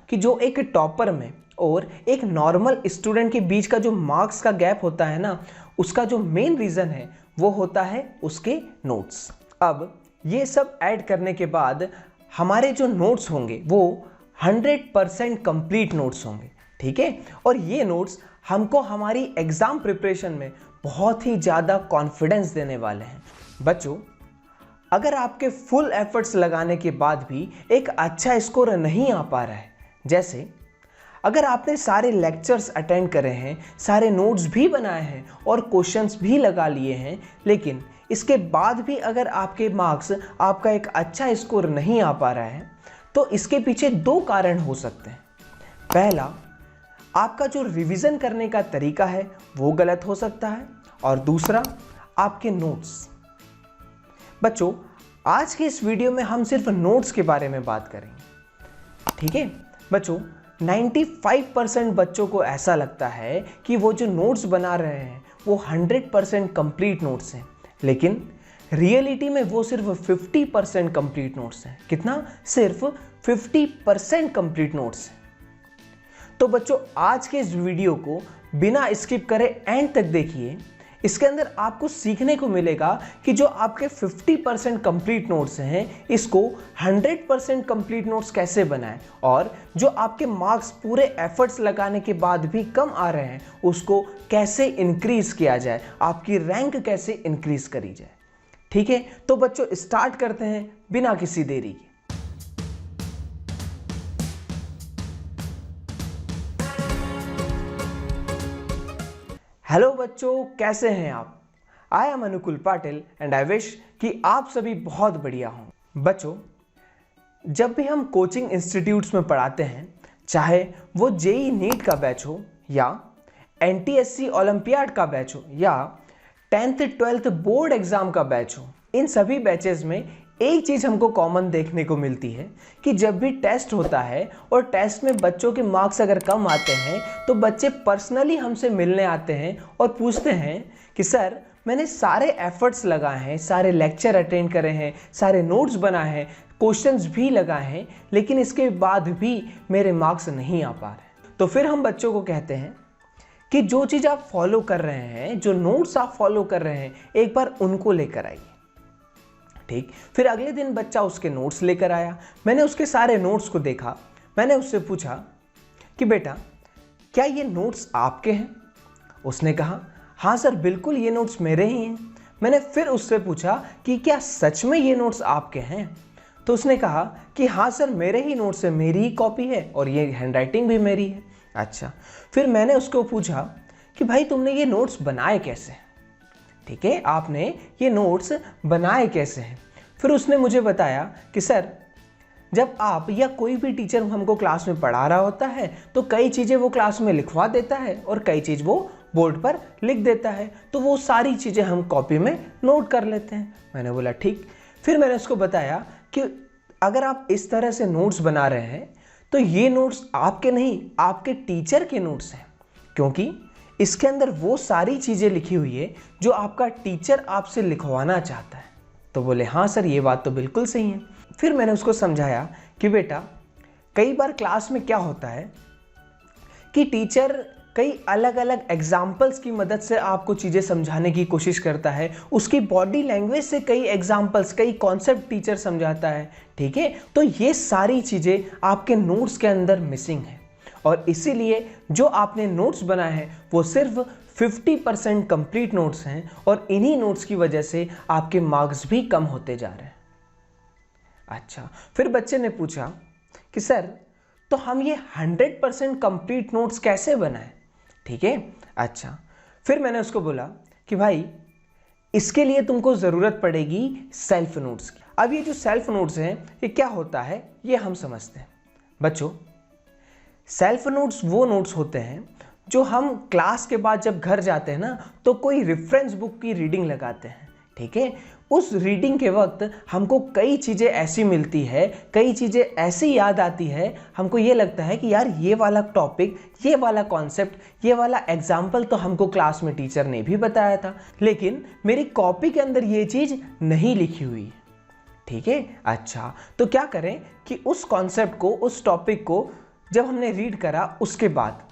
कि जो एक टॉपर में और एक नॉर्मल स्टूडेंट के बीच का जो मार्क्स का गैप होता है ना, उसका जो मेन रीज़न है वो होता है उसके नोट्स। अब ये सब ऐड करने के बाद हमारे जो नोट्स होंगे वो 100% कंप्लीट नोट्स होंगे, ठीक है। और ये नोट्स हमको हमारी एग्ज़ाम प्रिपरेशन में बहुत ही ज़्यादा कॉन्फिडेंस देने वाले हैं। बच्चों, अगर आपके फुल एफर्ट्स लगाने के बाद भी एक अच्छा स्कोर नहीं आ पा रहा है, जैसे अगर आपने सारे लेक्चर्स अटेंड करे हैं, सारे नोट्स भी बनाए हैं और क्वेश्चंस भी लगा लिए हैं, लेकिन इसके बाद भी अगर आपके मार्क्स, आपका एक अच्छा स्कोर नहीं आ पा रहा है, तो इसके पीछे दो कारण हो सकते हैं। पहला, आपका जो रिवीजन करने का तरीका है वो गलत हो सकता है, और दूसरा आपके नोट्स। बच्चों, आज के इस वीडियो में हम सिर्फ नोट्स के बारे में बात करेंगे, ठीक है। बच्चों, 95% बच्चों को ऐसा लगता है कि वो जो नोट्स बना रहे हैं वो 100% कंप्लीट नोट्स हैं, लेकिन रियलिटी में वो सिर्फ 50% कंप्लीट नोट्स हैं। कितना? सिर्फ 50% कंप्लीट नोट्स हैं। तो बच्चों, आज के इस वीडियो को बिना स्किप करे एंड तक देखिए। इसके अंदर आपको सीखने को मिलेगा कि जो आपके 50% कंप्लीट नोट्स हैं, इसको 100% कंप्लीट नोट्स कैसे बनाएं, और जो आपके मार्क्स पूरे एफर्ट्स लगाने के बाद भी कम आ रहे हैं उसको कैसे इंक्रीज किया जाए, आपकी रैंक कैसे इंक्रीज करी जाए, ठीक है। तो बच्चों, स्टार्ट करते हैं बिना किसी देरी के। हेलो बच्चों, कैसे हैं आप? I am Anukul Patil and I wish कि आप सभी बहुत बढ़िया हों। बच्चों, जब भी हम कोचिंग इंस्टीट्यूट्स में पढ़ाते हैं, चाहे वो जेई नीट का बैच हो या एनटीएससी ओलंपियाड का बैच हो या 10th 12th बोर्ड एग्जाम का बैच हो, इन सभी बैचेस में एक चीज़ हमको कॉमन देखने को मिलती है कि जब भी टेस्ट होता है और टेस्ट में बच्चों के मार्क्स अगर कम आते हैं तो बच्चे पर्सनली हमसे मिलने आते हैं और पूछते हैं कि सर, मैंने सारे एफर्ट्स लगाए हैं, सारे लेक्चर अटेंड करे हैं, सारे नोट्स बनाए हैं, क्वेश्चंस भी लगाए हैं, लेकिन इसके बाद भी मेरे मार्क्स नहीं आ पा रहे। तो फिर हम बच्चों को कहते हैं कि जो चीज़ आप फॉलो कर रहे हैं, जो नोट्स आप फॉलो कर रहे हैं, एक बार उनको लेकर आइए, ठीक। फिर अगले दिन बच्चा उसके नोट्स लेकर आया। मैंने उसके सारे नोट्स को देखा। मैंने उससे पूछा कि बेटा, क्या ये नोट्स आपके हैं? उसने कहा, हाँ सर, बिल्कुल ये नोट्स मेरे ही हैं। मैंने फिर उससे पूछा कि क्या सच में ये नोट्स आपके हैं? तो उसने कहा कि हाँ सर, मेरे ही नोट्स है, मेरी ही कॉपी है और ये हैंडराइटिंग भी मेरी है। अच्छा, फिर मैंने उसको पूछा कि भाई, तुमने ये नोट्स बनाए कैसे? ठीक है, आपने ये नोट्स बनाए कैसे हैं? फिर उसने मुझे बताया कि सर, जब आप या कोई भी टीचर हमको क्लास में पढ़ा रहा होता है तो कई चीज़ें वो क्लास में लिखवा देता है और कई चीज़ वो बोर्ड पर लिख देता है, तो वो सारी चीज़ें हम कॉपी में नोट कर लेते हैं। मैंने बोला ठीक। फिर मैंने उसको बताया कि अगर आप इस तरह से नोट्स बना रहे हैं तो ये नोट्स आपके नहीं, आपके टीचर के नोट्स हैं, क्योंकि इसके अंदर वो सारी चीज़ें लिखी हुई है जो आपका टीचर आपसे लिखवाना चाहता है। तो बोले, हाँ सर, ये बात तो बिल्कुल सही है। फिर मैंने उसको समझाया कि बेटा, कई बार क्लास में क्या होता है कि टीचर कई अलग अलग एग्जाम्पल्स की मदद से आपको चीज़ें समझाने की कोशिश करता है। उसकी बॉडी लैंग्वेज से कई एग्जाम्पल्स, कई कॉन्सेप्ट टीचर समझाता है, ठीक है। तो ये सारी चीज़ें आपके नोट्स के अंदर मिसिंग है, और इसीलिए जो आपने नोट्स बनाए हैं वो सिर्फ 50% कंप्लीट नोट्स हैं, और इन्हीं नोट्स की वजह से आपके मार्क्स भी कम होते जा रहे हैं। अच्छा, फिर बच्चे ने पूछा कि सर, तो हम ये 100% कंप्लीट नोट्स कैसे बनाएं? ठीक है। अच्छा, फिर मैंने उसको बोला कि भाई, इसके लिए तुमको ज़रूरत पड़ेगी सेल्फ नोट्स की। अब ये जो सेल्फ नोट्स हैं, ये क्या होता है ये हम समझते हैं। बच्चों, सेल्फ नोट्स वो नोट्स होते हैं जो हम क्लास के बाद जब घर जाते हैं ना, तो कोई रेफरेंस बुक की रीडिंग लगाते हैं, ठीक है। उस रीडिंग के वक्त हमको कई चीज़ें ऐसी मिलती है, कई चीज़ें ऐसी याद आती है, हमको ये लगता है कि यार, ये वाला टॉपिक, ये वाला कॉन्सेप्ट, ये वाला एग्जाम्पल तो हमको क्लास में टीचर ने भी बताया था, लेकिन मेरी कॉपी के अंदर ये चीज़ नहीं लिखी हुई है, ठीक है। अच्छा, तो क्या करें कि उस कॉन्सेप्ट को, उस टॉपिक को जब हमने रीड करा उसके बाद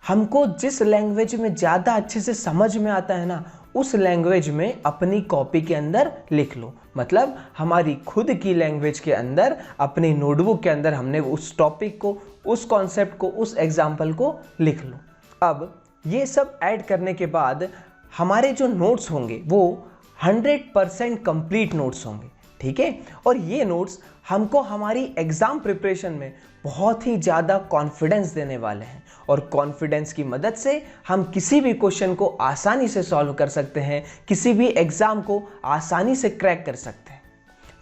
हमको जिस लैंग्वेज में ज़्यादा अच्छे से समझ में आता है ना, उस लैंग्वेज में अपनी कॉपी के अंदर लिख लो। मतलब हमारी खुद की लैंग्वेज के अंदर अपनी नोटबुक के अंदर हमने उस टॉपिक को, उस कॉन्सेप्ट को, उस एग्जाम्पल को लिख लो। अब ये सब ऐड करने के बाद हमारे जो नोट्स होंगे वो 100% कंप्लीट नोट्स होंगे, ठीक है। और ये नोट्स हमको हमारी एग्ज़ाम प्रिपरेशन में बहुत ही ज़्यादा कॉन्फिडेंस देने वाले हैं, और कॉन्फिडेंस की मदद से हम किसी भी क्वेश्चन को आसानी से सॉल्व कर सकते हैं, किसी भी एग्ज़ाम को आसानी से क्रैक कर सकते हैं।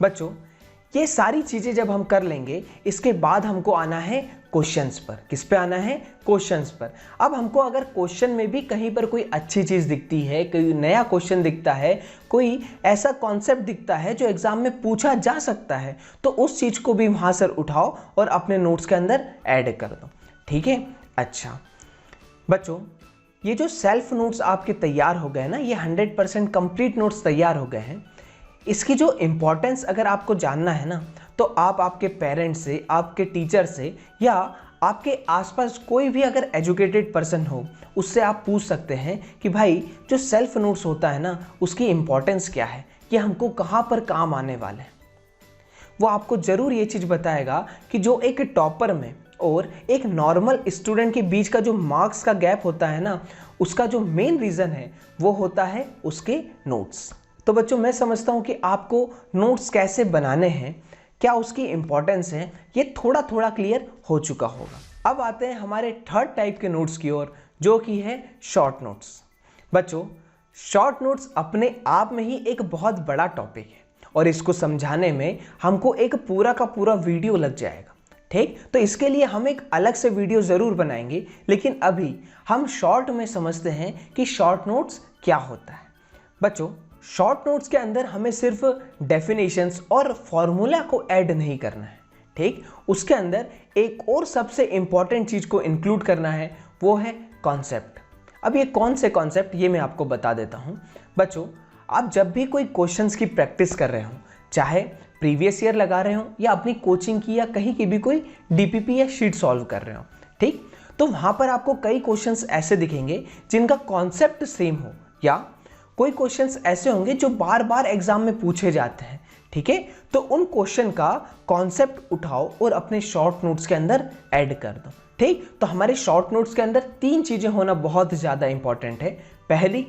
बच्चों, ये सारी चीज़ें जब हम कर लेंगे, इसके बाद हमको आना है क्वेश्चंस पर। किस पे आना है? क्वेश्चंस पर। अब हमको अगर क्वेश्चन में भी कहीं पर कोई अच्छी चीज़ दिखती है, कोई नया क्वेश्चन दिखता है, कोई ऐसा कॉन्सेप्ट दिखता है जो एग्जाम में पूछा जा सकता है, तो उस चीज़ को भी वहाँ से उठाओ और अपने नोट्स के अंदर ऐड कर दो, ठीक है। अच्छा बच्चों, ये जो सेल्फ नोट्स आपके तैयार हो गए ना, ये 100% कंप्लीट नोट्स तैयार हो गए हैं। इसकी जो इम्पोर्टेंस अगर आपको जानना है ना, तो आप आपके पेरेंट्स से, आपके टीचर से, या आपके आसपास कोई भी अगर एजुकेटेड पर्सन हो, उससे आप पूछ सकते हैं कि भाई जो सेल्फ नोट्स होता है ना, उसकी इम्पोर्टेंस क्या है, कि हमको कहाँ पर काम आने वाले हैं। वो आपको ज़रूर ये चीज़ बताएगा कि जो एक टॉपर में और एक नॉर्मल स्टूडेंट के बीच का जो मार्क्स का गैप होता है ना, उसका जो मेन रीज़न है वो होता है उसके नोट्स। तो बच्चों, मैं समझता हूँ कि आपको नोट्स कैसे बनाने हैं, क्या उसकी इम्पोर्टेंस है, ये थोड़ा थोड़ा क्लियर हो चुका होगा। अब आते हैं हमारे थर्ड टाइप के नोट्स की ओर, जो कि है शॉर्ट नोट्स। बच्चों, शॉर्ट नोट्स अपने आप में ही एक बहुत बड़ा टॉपिक है, और इसको समझाने में हमको एक पूरा का पूरा वीडियो लग जाएगा, ठीक। तो इसके लिए हम एक अलग से वीडियो ज़रूर बनाएंगे, लेकिन अभी हम शॉर्ट में समझते हैं कि शॉर्ट नोट्स क्या होता है। बच्चों, शॉर्ट नोट्स के अंदर हमें सिर्फ डेफिनेशंस और फॉर्मूला को ऐड नहीं करना है, ठीक। उसके अंदर एक और सबसे इंपॉर्टेंट चीज़ को इंक्लूड करना है, वो है कॉन्सेप्ट। अब ये कौन से कॉन्सेप्ट, ये मैं आपको बता देता हूँ। बच्चों, आप जब भी कोई क्वेश्चंस की प्रैक्टिस कर रहे हो, चाहे प्रीवियस ईयर लगा रहे हो या अपनी कोचिंग की या कहीं की भी कोई डीपीपी या शीट सॉल्व कर रहे हो, ठीक, तो वहाँ पर आपको कई क्वेश्चंस ऐसे दिखेंगे जिनका कॉन्सेप्ट सेम हो, या कोई क्वेश्चंस ऐसे होंगे जो बार बार एग्जाम में पूछे जाते हैं, ठीक है। तो उन क्वेश्चन का कॉन्सेप्ट उठाओ और अपने शॉर्ट नोट्स के अंदर ऐड कर दो, ठीक। तो हमारे शॉर्ट नोट्स के अंदर 3 चीज़ें होना बहुत ज़्यादा इंपॉर्टेंट है। पहली,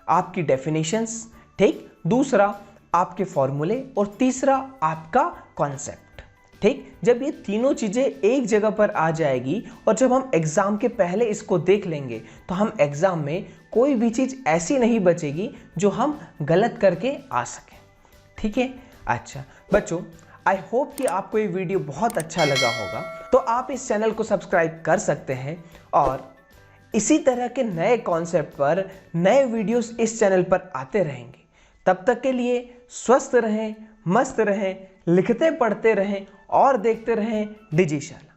आपकी डेफिनेशंस, ठीक। दूसरा, आपके फॉर्मूले, और तीसरा, आपका कॉन्सेप्ट, ठीक। जब ये तीनों चीज़ें एक जगह पर आ जाएगी और जब हम एग्ज़ाम के पहले इसको देख लेंगे, तो हम एग्ज़ाम में कोई भी चीज़ ऐसी नहीं बचेगी जो हम गलत करके आ सकें, ठीक है। अच्छा बच्चों, आई होप कि आपको ये वीडियो बहुत अच्छा लगा होगा। तो आप इस चैनल को सब्सक्राइब कर सकते हैं, और इसी तरह के नए कॉन्सेप्ट पर नए वीडियोस इस चैनल पर आते रहेंगे। तब तक के लिए स्वस्थ रहें, मस्त रहें, लिखते पढ़ते रहें और देखते रहें डिजिशाला।